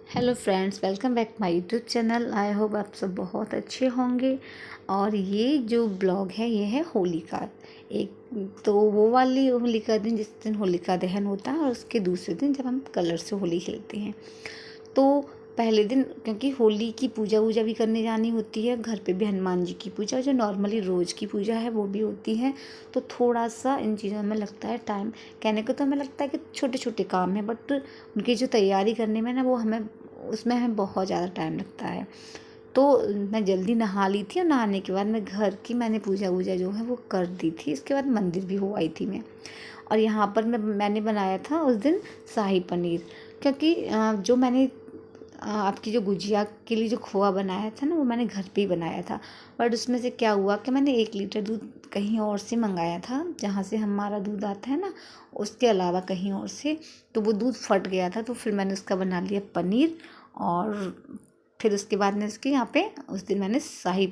Hello friends, welcome back my YouTube channel. I hope आप सब बहुत अच्छे होंगे। और ये जो ब्लॉग है ये है होली का। एक तो वो वाली होली का दिन जिस दिन होलिका दहन होता है और उसके दूसरे दिन जब हम कलर से होली खेलते हैं। तो पहले दिन क्योंकि होली की पूजा वूजा भी करने जानी होती है, घर पे भी हनुमान जी की पूजा जो नॉर्मली रोज़ की पूजा है वो भी होती है। तो थोड़ा सा इन चीज़ों में लगता है टाइम। कहने को तो हमें लगता है कि छोटे छोटे काम हैं, बट उनकी जो तैयारी करने में ना वो हमें उसमें हमें बहुत ज़्यादा टाइम लगता है। तो मैं जल्दी नहा ली थी और नहाने के बाद मैं घर की मैंने पूजा वूजा जो है वो कर दी थी। इसके बाद मंदिर भी हो आई थी मैं। और यहाँ पर मैंने बनाया था उस दिन शाही पनीर। क्योंकि जो मैंने आपकी जो गुजिया के लिए जो खोआ बनाया था ना वो मैंने घर पे ही बनाया था। बट उसमें से क्या हुआ कि मैंने 1 लीटर दूध कहीं और से मंगाया था, जहाँ से हमारा दूध आता है ना, उसके अलावा कहीं और से। तो वो दूध फट गया था, तो फिर मैंने उसका बना लिया पनीर। और फिर उसके बाद में उसके यहाँ पे उस दिन मैंने शाही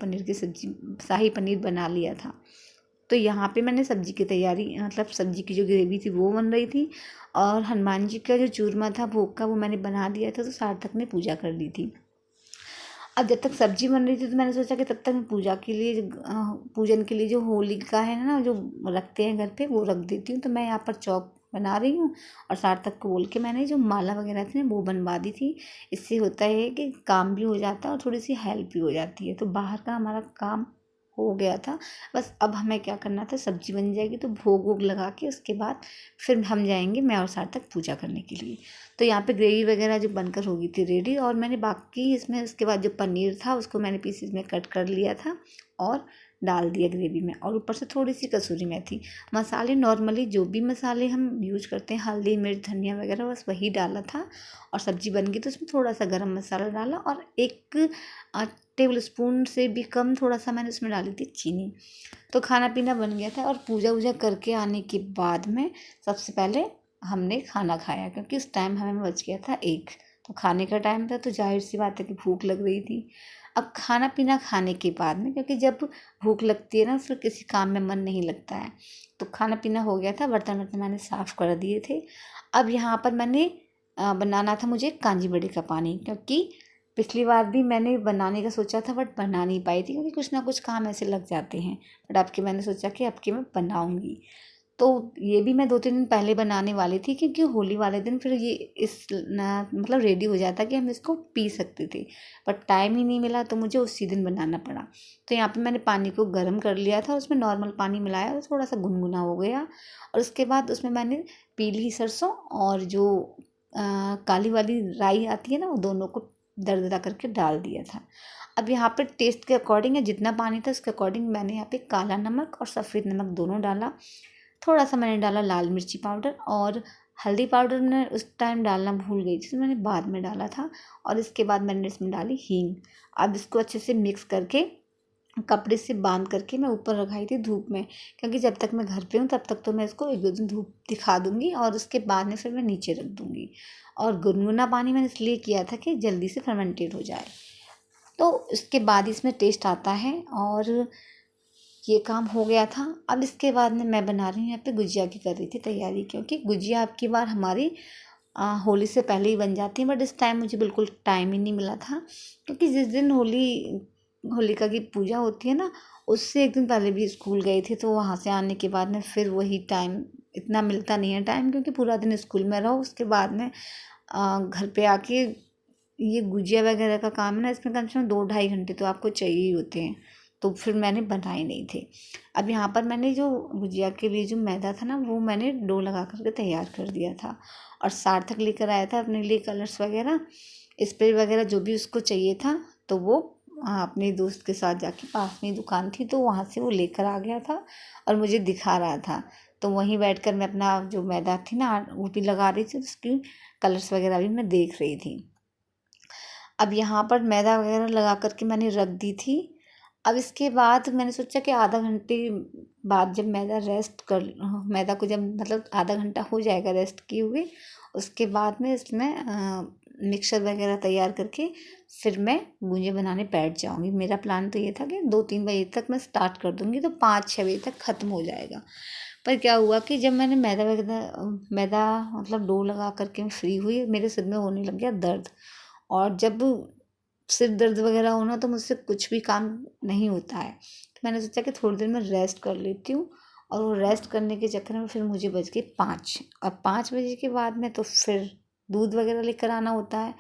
पनीर बना लिया था। तो यहाँ पे मैंने सब्जी की तैयारी मतलब सब्जी की जो ग्रेवी थी वो बन रही थी। और हनुमान जी का जो चूरमा था भोग का वो मैंने बना दिया था, तो सार्थक ने पूजा कर ली थी। अब जब तक सब्जी बन रही थी तो मैंने सोचा कि तब तक मैं पूजा के लिए पूजन के लिए जो होलिका है ना जो रखते हैं घर पे वो रख देती हूँ। तो मैं यहाँ पर चौक बना रही हूँ और सार्थक को बोल के मैंने जो माला वगैरह थी ना वो बनवा दी थी। इससे होता है कि काम भी हो जाता है और थोड़ी सी हेल्प भी हो जाती है। तो बाहर का हमारा काम हो गया था। बस अब हमें क्या करना था, सब्जी बन जाएगी तो भोग वोग लगा के उसके बाद फिर हम जाएंगे मैं और सार्थक पूजा करने के लिए। तो यहाँ पे ग्रेवी वगैरह जो बनकर हो गई थी रेडी, और मैंने बाकी इसमें उसके बाद जो पनीर था उसको मैंने पीसेस में कट कर लिया था और डाल दिया ग्रेवी में। और ऊपर से थोड़ी सी कसूरी मेथी। मसाले नॉर्मली जो भी मसाले हम यूज करते हैं, हल्दी मिर्च धनिया वगैरह, बस वही डाला था। और सब्जी बन गई तो उसमें थोड़ा सा गरम मसाला डाला और 1 टेबल स्पून से भी कम थोड़ा सा मैंने उसमें डाली थी चीनी। तो खाना पीना बन गया था। और पूजा वूजा करके आने के बाद में सबसे पहले हमने खाना खाया, क्योंकि उस टाइम हमें बच गया था 1। तो खाने का टाइम था तो जाहिर सी बात है कि भूख लग रही थी। अब खाना पीना खाने के बाद में, क्योंकि जब भूख लगती है ना फिर किसी काम में मन नहीं लगता है। तो खाना पीना हो गया था, बर्तन वर्तन मैंने साफ़ कर दिए थे। अब यहाँ पर मैंने बनाना था मुझे कांजी बड़े का पानी, क्योंकि पिछली बार भी मैंने बनाने का सोचा था बट बना नहीं पाई थी, क्योंकि कुछ ना कुछ काम ऐसे लग जाते हैं। बट अब के मैंने सोचा कि अब के मैं बनाऊंगी। तो ये भी मैं 2-3 दिन पहले बनाने वाली थी, क्योंकि होली वाले दिन फिर ये मतलब रेडी हो जाता कि हम इसको पी सकते थे। बट टाइम ही नहीं मिला तो मुझे उसी दिन बनाना पड़ा। तो यहाँ पे मैंने पानी को गर्म कर लिया था, उसमें नॉर्मल पानी मिलाया और थोड़ा सा गुनगुना हो गया। और उसके बाद उसमें मैंने पीली सरसों और जो काली वाली राई आती है ना वो दोनों को दरदरा करके डाल दिया था। अब यहाँ पे टेस्ट के अकॉर्डिंग है, जितना पानी था उसके अकॉर्डिंग मैंने यहाँ पे काला नमक और सफ़ेद नमक दोनों डाला। थोड़ा सा मैंने डाला लाल मिर्ची पाउडर, और हल्दी पाउडर मैंने उस टाइम डालना भूल गई थी तो मैंने बाद में डाला था। और इसके बाद मैंने इसमें डाली हींग। अब इसको अच्छे से मिक्स करके कपड़े से बांध करके मैं ऊपर रखाई थी धूप में, क्योंकि जब तक मैं घर पे हूँ तब तक तो मैं इसको 1-2 दिन धूप दिखा दूँगी और उसके बाद में फिर मैं नीचे रख दूँगी। और गुनगुना पानी मैंने इसलिए किया था कि जल्दी से फर्मेंटेड हो जाए। तो इसके बाद इसमें टेस्ट आता है। और ये काम हो गया था। अब इसके बाद में मैं बना रही हूँ यहाँ पे गुजिया की कर रही थी तैयारी, क्योंकि गुजिया अब की बार हमारी होली से पहले ही बन जाती है। बट इस टाइम मुझे बिल्कुल टाइम ही नहीं मिला था, क्योंकि जिस दिन होलिका की पूजा होती है ना उससे 1 दिन पहले भी स्कूल गए थे। तो वहाँ से आने के बाद में फिर वही टाइम इतना मिलता नहीं है टाइम, क्योंकि पूरा दिन स्कूल में रहो। उसके बाद में घर पे आके ये गुजिया वगैरह का काम है ना, इसमें कम से कम 2-2.5 घंटे तो आपको चाहिए ही होते हैं। तो फिर मैंने बनाए नहीं थे। अब यहाँ पर मैंने जो गुजिया के लिए जो मैदा था ना वो मैंने डो लगा करके तैयार कर दिया था। और सार्थक लेकर आया था अपने लिए कलर्स वगैरह, स्प्रे वगैरह जो भी उसको चाहिए था। तो वो अपने दोस्त के साथ जाके पास में ही दुकान थी तो वहाँ से वो लेकर आ गया था और मुझे दिखा रहा था। तो वहीं बैठकर मैं अपना जो मैदा थी ना वो भी लगा रही थी, उसकी कलर्स वगैरह भी मैं देख रही थी। अब यहाँ पर मैदा वगैरह लगा करके मैंने रख दी थी। अब इसके बाद मैंने सोचा कि आधा घंटे बाद जब मैदा को जब मतलब आधा घंटा हो जाएगा रेस्ट किए हुए, उसके बाद में इसमें मिक्सर वगैरह तैयार करके फिर मैं गुंजिया बनाने बैठ जाऊंगी। मेरा प्लान तो ये था कि 2-3 बजे तक मैं स्टार्ट कर दूंगी तो 5-6 बजे तक ख़त्म हो जाएगा। पर क्या हुआ कि जब मैंने मैदा मतलब डो लगा करके मैं फ्री हुई, मेरे सिर में होने लग गया दर्द। और जब सिर दर्द वगैरह होना तो मुझसे कुछ भी काम नहीं होता है। तो मैंने सोचा कि थोड़ी देर मैं रेस्ट कर लेती हूँ, और वो रेस्ट करने के चक्कर में फिर मुझे बज गए 5, और 5 बजे के बाद में तो फिर दूध वगैरह लेकर आना होता है।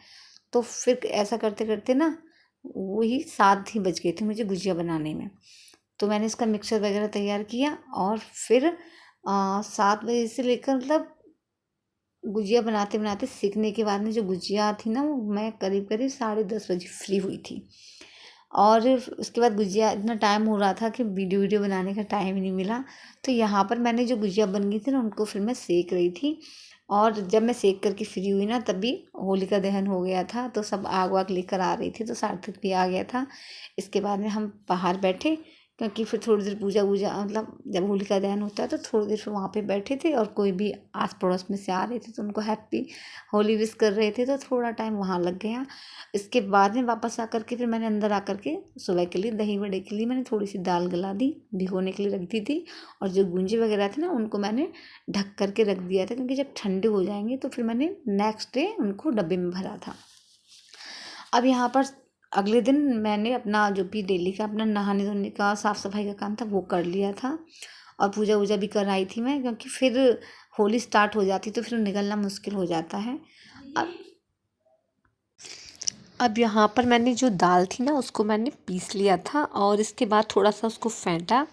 तो फिर ऐसा करते करते ना वही 7 ही बज गए थे मुझे गुजिया बनाने में। तो मैंने इसका मिक्सर वगैरह तैयार किया, और फिर 7 बजे से लेकर मतलब गुजिया बनाते बनाते सीखने के बाद में जो गुजिया थी ना, वो मैं करीब करीब 10:30 बजे फ्री हुई थी। और उसके बाद गुजिया इतना टाइम हो रहा था कि वीडियो बनाने का टाइम ही नहीं मिला। तो यहाँ पर मैंने जो गुजिया बन गई थी ना, उनको फिर मैं सेक रही थी। और जब मैं सेक करके फ्री हुई ना, तभी होलिका दहन हो गया था, तो सब आग वाग लेकर आ रही थी, तो सार्थक भी आ गया था। इसके बाद में हम बाहर बैठे, क्योंकि फिर थोड़ी देर पूजा वूजा मतलब जब होलिका दहन होता है तो थोड़ी देर फिर वहाँ पे बैठे थे, और कोई भी आस पड़ोस में से आ रहे थे तो उनको हैप्पी होली विश कर रहे थे, तो थोड़ा टाइम वहाँ लग गया। इसके बाद में वापस आकर के फिर मैंने अंदर आकर के सुबह के लिए दही बड़े के लिए मैंने थोड़ी सी दाल गला दी, भिगोने के लिए रख दी थी। और जो गुंजे वगैरह थे ना, उनको मैंने ढक करके रख दिया था, क्योंकि जब ठंडे हो जाएंगे तो फिर मैंने नेक्स्ट डे उनको डब्बे में भरा था। अब यहाँ पर अगले दिन मैंने अपना जो भी डेली का अपना नहाने धोने का साफ़ सफाई का काम था वो कर लिया था, और पूजा वूजा भी कर आई थी मैं, क्योंकि फिर होली स्टार्ट हो जाती तो फिर निकलना मुश्किल हो जाता है। अब अब यहाँ पर मैंने जो दाल थी ना, उसको मैंने पीस लिया था, और इसके बाद थोड़ा सा उसको फेंटा।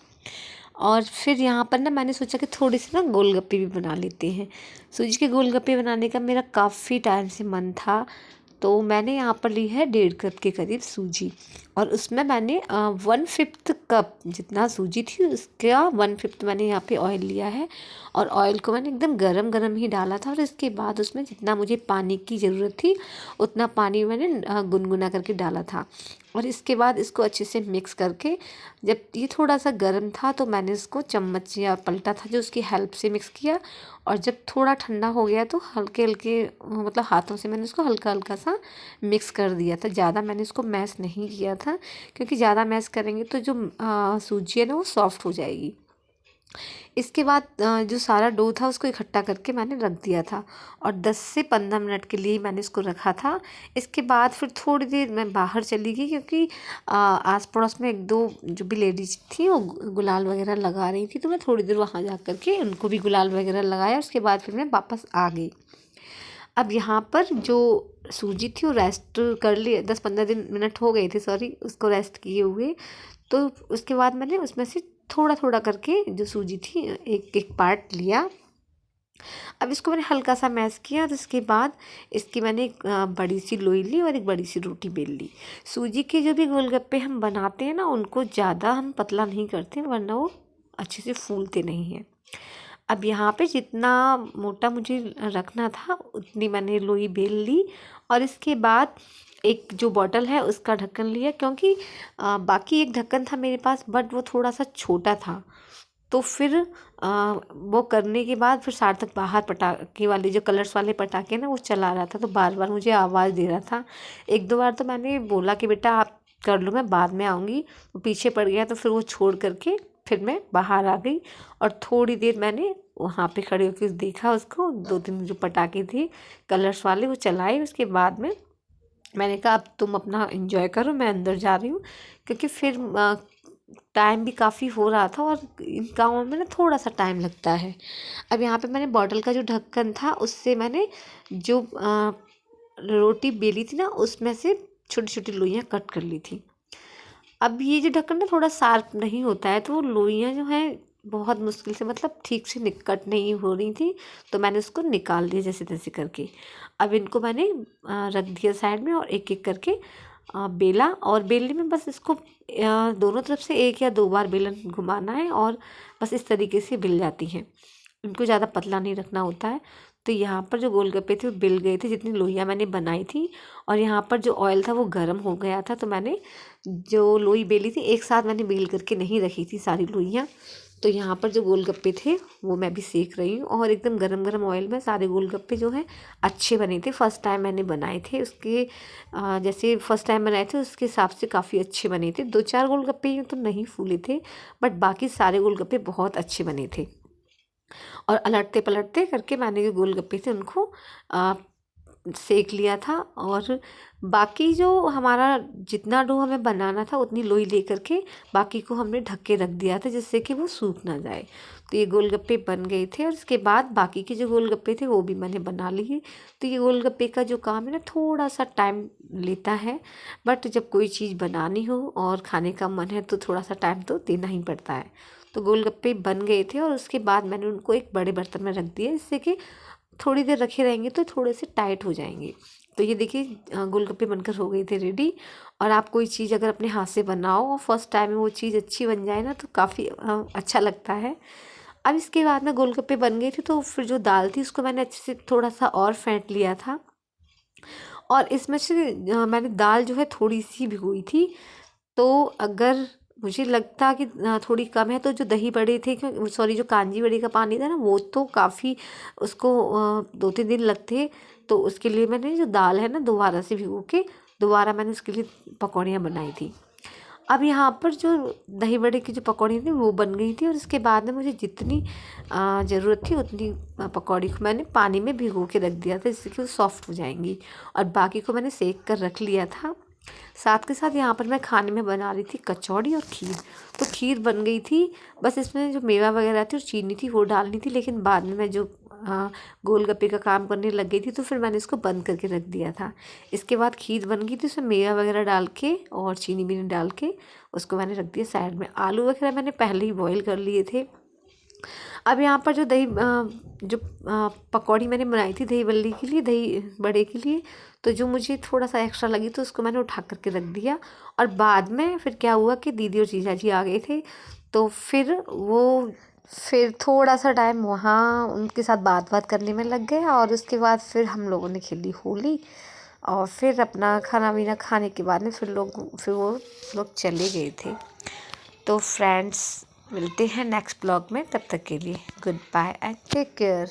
और फिर यहाँ पर ना मैंने सोचा कि थोड़ी सी ना गोलगप्पे भी बना लेते हैं। सूजी के गोलगप्पे बनाने का मेरा काफ़ी टाइम से मन था। तो मैंने यहाँ पर ली है 1.5 कप के करीब सूजी, और उसमें मैंने 1/5 कप जितना सूजी थी उसका 1/5 मैंने यहाँ पे ऑयल लिया है। और ऑयल को मैंने एकदम गरम गरम ही डाला था, और इसके बाद उसमें जितना मुझे पानी की ज़रूरत थी उतना पानी मैंने गुनगुना करके डाला था। और इसके बाद इसको अच्छे से मिक्स करके, जब ये थोड़ा सा गर्म था तो मैंने इसको चम्मच या पलटा था जो उसकी हेल्प से मिक्स किया। और जब थोड़ा ठंडा हो गया तो हल्के हल्के मतलब हाथों से मैंने उसको हल्का हल्का सा मिक्स कर दिया था। ज़्यादा मैंने इसको मैश नहीं किया था, क्योंकि ज़्यादा मैश करेंगे तो जो सूजी है ना वो सॉफ्ट हो जाएगी। इसके बाद जो सारा डो था उसको इकट्ठा करके मैंने रख दिया था, और 10 से 15 मिनट के लिए मैंने इसको रखा था। इसके बाद फिर थोड़ी देर मैं बाहर चली गई, क्योंकि आस पड़ोस में 1-2 जो भी लेडीज थी वो गुलाल वगैरह लगा रही थी, तो मैं थोड़ी देर वहाँ जा कर के उनको भी गुलाल वगैरह लगाया। उसके बाद फिर मैं वापस आ गई। अब यहाँ पर जो सूजी थी वो रेस्ट कर लिए, 10-15 मिनट हो गए थे, सॉरी, उसको रेस्ट किए हुए। तो उसके बाद मैंने उसमें से थोड़ा थोड़ा करके जो सूजी थी एक एक पार्ट लिया। अब इसको मैंने हल्का सा मैश किया, और इसके बाद इसकी मैंने एक बड़ी सी लोई ली और एक बड़ी सी रोटी बेल ली। सूजी के जो भी गोलगप्पे हम बनाते हैं ना, उनको ज़्यादा हम पतला नहीं करते, वरना वो अच्छे से फूलते नहीं हैं। अब यहाँ पे जितना मोटा मुझे रखना था उतनी मैंने लोई बेल ली, और इसके बाद एक जो बॉटल है उसका ढक्कन लिया, क्योंकि बाकी एक ढक्कन था मेरे पास बट वो थोड़ा सा छोटा था। तो फिर वो करने के बाद फिर सार्थक बाहर पटाखे वाले जो कलर्स वाले पटाखे ना वो चला रहा था, तो बार बार मुझे आवाज़ दे रहा था। 1-2 बार तो मैंने बोला कि बेटा आप कर लो, मैं बाद में आऊँगी। वो पीछे पड़ गया, तो फिर वो छोड़ करके फिर मैं बाहर आ गई, और थोड़ी देर मैंने वहाँ पे खड़े होकर देखा उसको। 2-3 जो पटाखे थे कलर्स वाले वो चलाए। उसके बाद में मैंने कहा अब तुम अपना एंजॉय करो, मैं अंदर जा रही हूँ, क्योंकि फिर टाइम भी काफ़ी हो रहा था, और इन कामों में ना थोड़ा सा टाइम लगता है। अब यहाँ पे मैंने बॉटल का जो ढक्कन था उससे मैंने जो रोटी बेली थी ना उसमें से छोटी छोटी लोइयाँ कट कर ली थी। अब ये जो ढक्कन ना थोड़ा शार्प नहीं होता है, तो वो लोइयाँ जो हैं बहुत मुश्किल से मतलब ठीक से कट नहीं हो रही थी, तो मैंने उसको निकाल दिया जैसे तैसे करके। अब इनको मैंने रख दिया साइड में, और एक एक करके बेला, और बेलने में बस इसको दोनों तरफ से 1 या 2 बार बेलन घुमाना है, और बस इस तरीके से बिल जाती हैं। इनको ज़्यादा पतला नहीं रखना होता है। तो यहाँ पर जो गोलगप्पे थे वो बिल गए थे जितनी लोइयाँ मैंने बनाई थी, और यहाँ पर जो ऑयल था वो गर्म हो गया था, तो मैंने जो लोई बेली थी एक साथ मैंने बेल करके नहीं रखी थी सारी लोइयाँ। तो यहाँ पर जो गोलगप्पे थे वो मैं भी सेक रही हूँ, और एकदम गरम गरम ऑयल में सारे गोलगप्पे जो हैं अच्छे बने थे। फर्स्ट टाइम मैंने बनाए थे उसके जैसे फर्स्ट टाइम बनाए थे उसके हिसाब से काफ़ी अच्छे बने थे। 2-4 गोलगप्पे यूँ तो नहीं फूले थे, बट बाकी सारे गोलगप्पे बहुत अच्छे बने थे। और अलटते पलटते करके मैंने जो गोलगप्पे थे उनको सेक लिया था। और बाकी जो हमारा जितना डो हमें बनाना था उतनी लोई लेकर के बाकी को हमने ढक के रख दिया था, जिससे कि वो सूख ना जाए। तो ये गोलगप्पे बन गए थे और इसके बाद बाकी के जो गोलगप्पे थे वो भी मैंने बना लिए। तो ये गोलगप्पे का जो काम है ना, थोड़ा सा टाइम लेता है, बट जब कोई चीज़ बनानी हो और खाने का मन है तो थोड़ा सा टाइम तो देना ही पड़ता है। तो गोलगप्पे बन गए थे और उसके बाद मैंने उनको एक बड़े बर्तन में रख दिया, जिससे कि थोड़ी देर रखे रहेंगे तो थोड़े से टाइट हो जाएंगे। तो ये देखिए गोलगप्पे बनकर हो गए थे रेडी। और आप कोई चीज़ अगर अपने हाथ से बनाओ और फर्स्ट टाइम में वो चीज़ अच्छी बन जाए ना, तो काफ़ी अच्छा लगता है। अब इसके बाद में गोलगप्पे बन गए थे, तो फिर जो दाल थी उसको मैंने अच्छे से थोड़ा सा और फेंट लिया था। और इसमें से मैंने दाल जो है थोड़ी सी भिगोई थी। तो अगर मुझे लगता कि थोड़ी कम है, तो जो दही बड़े थे, सॉरी, जो कांजी बड़े का पानी था ना, वो तो काफ़ी उसको 2-3 दिन लगते। तो उसके लिए मैंने जो दाल है ना, दोबारा से भिगो के दोबारा मैंने उसके लिए पकौड़ियाँ बनाई थी। अब यहाँ पर जो दही बड़े की जो पकौड़ी थी वो बन गई थी। और इसके बाद में मुझे जितनी ज़रूरत थी उतनी पकौड़ी को मैंने पानी में भिगो के रख दिया था, जिससे कि वो सॉफ्ट हो जाएंगी। और बाकी को मैंने सेक कर रख लिया था। साथ के साथ यहाँ पर मैं खाने में बना रही थी कचौड़ी और खीर। तो खीर बन गई थी, बस इसमें जो मेवा वगैरह थी और चीनी थी वो डालनी थी। लेकिन बाद में मैं जो गोलगप्पे का काम करने लग गई थी, तो फिर मैंने इसको बंद करके रख दिया था। इसके बाद खीर बन गई थी, उसमें मेवा वगैरह डाल के और चीनी भी डाल के उसको मैंने रख दिया साइड में। आलू वगैरह मैंने पहले ही बॉईल कर लिए थे। अब यहाँ पर जो जो पकौड़ी मैंने बनाई थी दही बल्ली के लिए, दही बड़े के लिए, तो जो मुझे थोड़ा सा एक्स्ट्रा लगी तो उसको मैंने उठा करके रख दिया। और बाद में फिर क्या हुआ कि दीदी और जीजा जी आ गए थे, तो फिर थोड़ा सा टाइम वहाँ उनके साथ बात करने में लग गया। और उसके बाद फिर हम लोगों ने खेली होली। और फिर अपना खाना पीना खाने के बाद में फिर वो लोग चले गए थे। तो फ्रेंड्स, मिलते हैं नेक्स्ट ब्लॉग में, तब तक के लिए goodbye and take care.